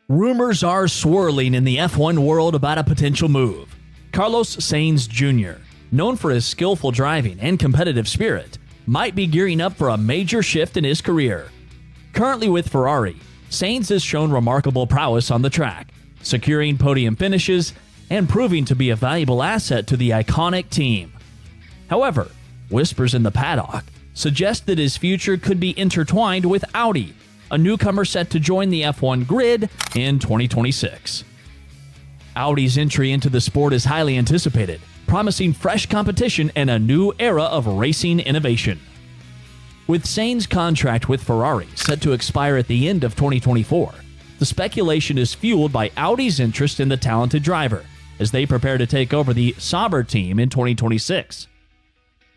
Rumors are swirling in the F1 world about a potential move. Carlos Sainz Jr., known for his skillful driving and competitive spirit, might be gearing up for a major shift in his career. Currently with Ferrari, Sainz has shown remarkable prowess on the track, securing podium finishes and proving to be a valuable asset to the iconic team. However, whispers in the paddock suggest that his future could be intertwined with Audi, a newcomer set to join the F1 grid in 2026. Audi's entry into the sport is highly anticipated, promising fresh competition and a new era of racing innovation. With Sainz's contract with Ferrari set to expire at the end of 2024, the speculation is fueled by Audi's interest in the talented driver as they prepare to take over the Sauber team in 2026.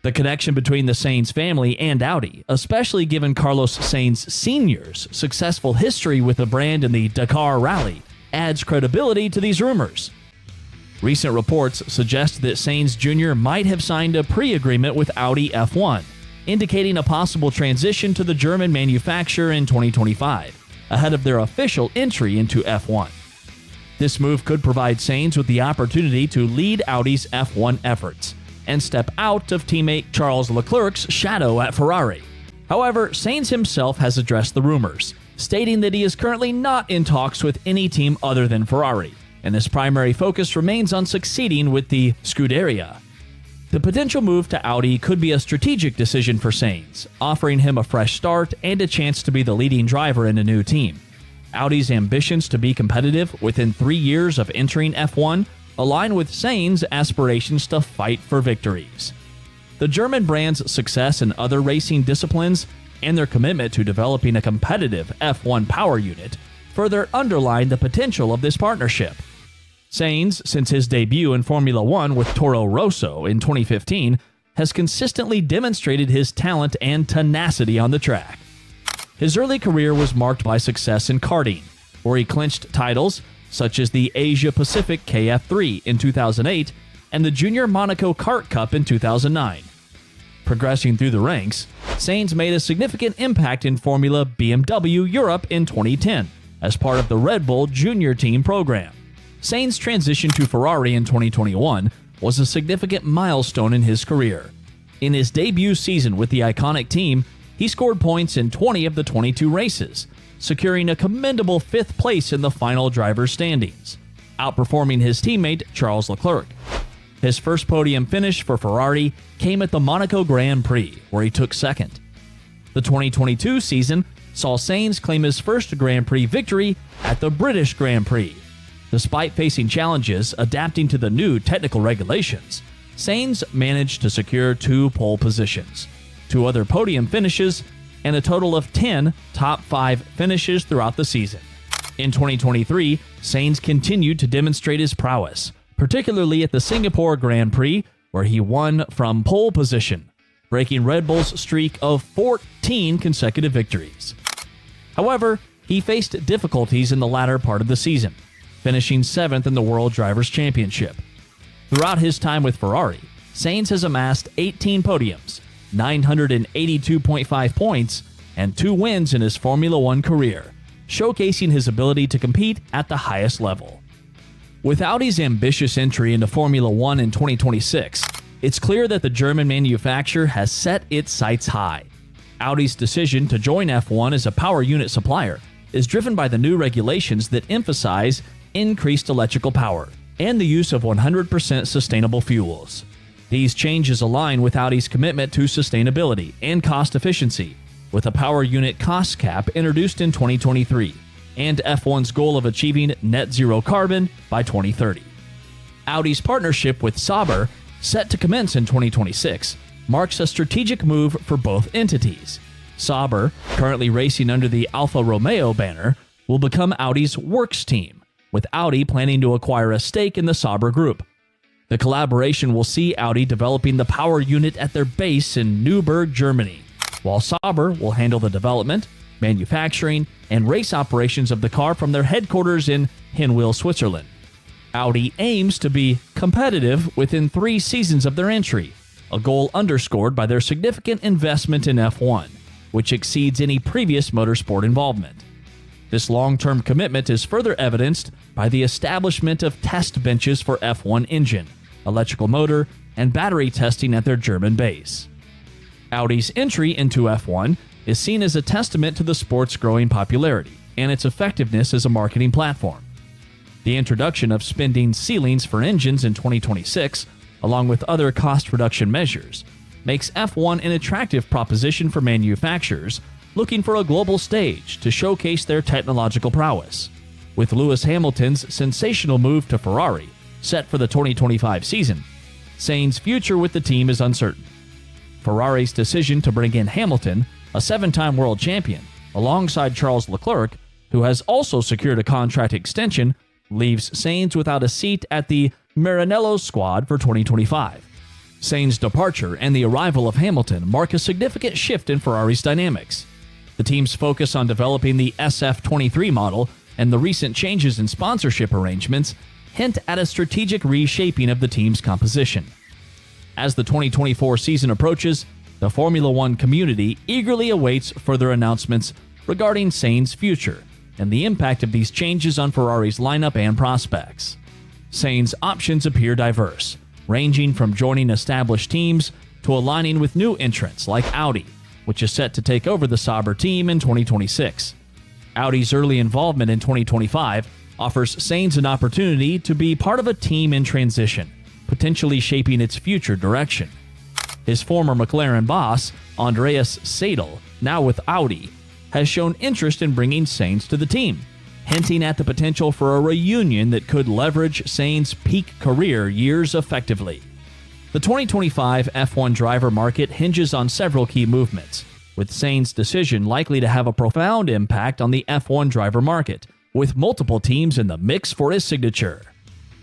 The connection between the Sainz family and Audi, especially given Carlos Sainz Sr.'s successful history with the brand in the Dakar Rally, adds credibility to these rumors. Recent reports suggest that Sainz Jr. might have signed a pre-agreement with Audi F1, indicating a possible transition to the German manufacturer in 2025, ahead of their official entry into F1. This move could provide Sainz with the opportunity to lead Audi's F1 efforts and step out of teammate Charles Leclerc's shadow at Ferrari. However, Sainz himself has addressed the rumors, stating that he is currently not in talks with any team other than Ferrari, and his primary focus remains on succeeding with the Scuderia. The potential move to Audi could be a strategic decision for Sainz, offering him a fresh start and a chance to be the leading driver in a new team. Audi's ambitions to be competitive within 3 years of entering F1 align with Sainz's aspirations to fight for victories. The German brand's success in other racing disciplines and their commitment to developing a competitive F1 power unit further underline the potential of this partnership. Sainz, since his debut in Formula One with Toro Rosso in 2015, has consistently demonstrated his talent and tenacity on the track. His early career was marked by success in karting, where he clinched titles such as the Asia Pacific KF3 in 2008 and the Junior Monaco Kart Cup in 2009. Progressing through the ranks, Sainz made a significant impact in Formula BMW Europe in 2010 as part of the Red Bull Junior Team program. Sainz's transition to Ferrari in 2021 was a significant milestone in his career. In his debut season with the iconic team, he scored points in 20 of the 22 races, securing a commendable 5th place in the final driver's standings, outperforming his teammate Charles Leclerc. His first podium finish for Ferrari came at the Monaco Grand Prix, where he took 2nd. The 2022 season saw Sainz claim his first Grand Prix victory at the British Grand Prix. Despite facing challenges adapting to the new technical regulations, Sainz managed to secure 2 pole positions, 2 other podium finishes, and a total of 10 top 5 finishes throughout the season. In 2023, Sainz continued to demonstrate his prowess, particularly at the Singapore Grand Prix, where he won from pole position, breaking Red Bull's streak of 14 consecutive victories. However, he faced difficulties in the latter part of the season, finishing 7th in the World Drivers' Championship. Throughout his time with Ferrari, Sainz has amassed 18 podiums, 982.5 points, and 2 wins in his Formula One career, showcasing his ability to compete at the highest level. With Audi's ambitious entry into Formula One in 2026, it's clear that the German manufacturer has set its sights high. Audi's decision to join F1 as a power unit supplier is driven by the new regulations that emphasize increased electrical power and the use of 100% sustainable fuels. These changes align with Audi's commitment to sustainability and cost efficiency, with a power unit cost cap introduced in 2023, and F1's goal of achieving net zero carbon by 2030. Audi's partnership with Sauber, set to commence in 2026, marks a strategic move for both entities. Sauber, currently racing under the Alfa Romeo banner, will become Audi's works team, with Audi planning to acquire a stake in the Sauber group. The collaboration will see Audi developing the power unit at their base in Neuburg, Germany, while Sauber will handle the development, manufacturing, and race operations of the car from their headquarters in Hinwil, Switzerland. Audi aims to be competitive within 3 seasons of their entry, a goal underscored by their significant investment in F1, which exceeds any previous motorsport involvement. This long-term commitment is further evidenced by the establishment of test benches for F1 engine, electrical motor, and battery testing at their German base. Audi's entry into F1 is seen as a testament to the sport's growing popularity and its effectiveness as a marketing platform. The introduction of spending ceilings for engines in 2026, along with other cost reduction measures, makes F1 an attractive proposition for manufacturers looking for a global stage to showcase their technological prowess. With Lewis Hamilton's sensational move to Ferrari set for the 2025 season, Sainz's future with the team is uncertain. Ferrari's decision to bring in Hamilton, a 7-time world champion, alongside Charles Leclerc, who has also secured a contract extension, leaves Sainz without a seat at the Maranello squad for 2025. Sainz's departure and the arrival of Hamilton mark a significant shift in Ferrari's dynamics. The team's focus on developing the SF23 model and the recent changes in sponsorship arrangements hint at a strategic reshaping of the team's composition. As the 2024 season approaches, the Formula One community eagerly awaits further announcements regarding Sainz's future and the impact of these changes on Ferrari's lineup and prospects. Sainz's options appear diverse, ranging from joining established teams to aligning with new entrants like Audi, which is set to take over the Sauber team in 2026. Audi's early involvement in 2025 offers Sainz an opportunity to be part of a team in transition, potentially shaping its future direction. His former McLaren boss, Andreas Seidel, now with Audi, has shown interest in bringing Sainz to the team, hinting at the potential for a reunion that could leverage Sainz's peak career years effectively. The 2025 F1 driver market hinges on several key movements, with Sainz's decision likely to have a profound impact on the F1 driver market, with multiple teams in the mix for his signature.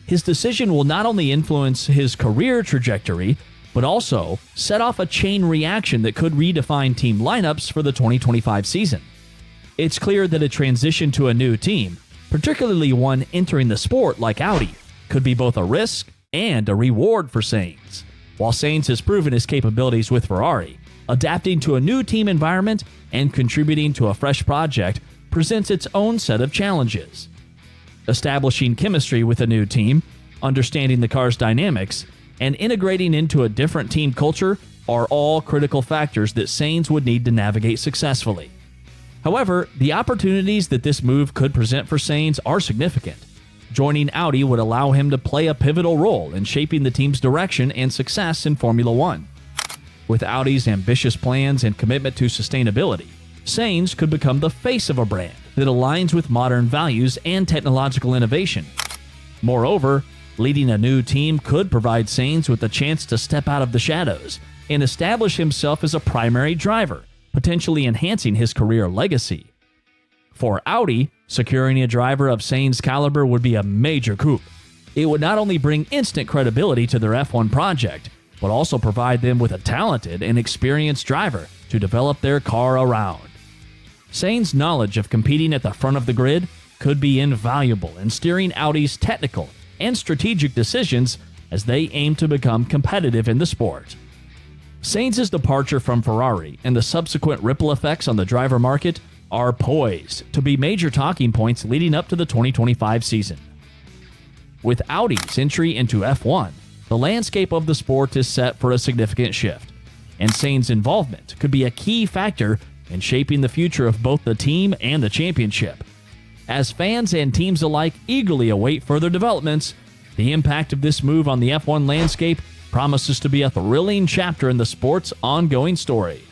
His decision will not only influence his career trajectory, but also set off a chain reaction that could redefine team lineups for the 2025 season. It's clear that a transition to a new team, particularly one entering the sport like Audi, could be both a risk and a reward for Sainz. While Sainz has proven his capabilities with Ferrari, adapting to a new team environment and contributing to a fresh project presents its own set of challenges. Establishing chemistry with a new team, understanding the car's dynamics, and integrating into a different team culture are all critical factors that Sainz would need to navigate successfully. However, the opportunities that this move could present for Sainz are significant. Joining Audi would allow him to play a pivotal role in shaping the team's direction and success in Formula One. With Audi's ambitious plans and commitment to sustainability, Sainz could become the face of a brand that aligns with modern values and technological innovation. Moreover, leading a new team could provide Sainz with the chance to step out of the shadows and establish himself as a primary driver, potentially enhancing his career legacy. For Audi, securing a driver of Sainz's caliber would be a major coup. It would not only bring instant credibility to their F1 project, but also provide them with a talented and experienced driver to develop their car around. Sainz's knowledge of competing at the front of the grid could be invaluable in steering Audi's technical and strategic decisions as they aim to become competitive in the sport. Sainz's departure from Ferrari and the subsequent ripple effects on the driver market are poised to be major talking points leading up to the 2025 season. With Audi's entry into F1, the landscape of the sport is set for a significant shift, and Sainz's involvement could be a key factor in shaping the future of both the team and the championship. As fans and teams alike eagerly await further developments, the impact of this move on the F1 landscape promises to be a thrilling chapter in the sport's ongoing story.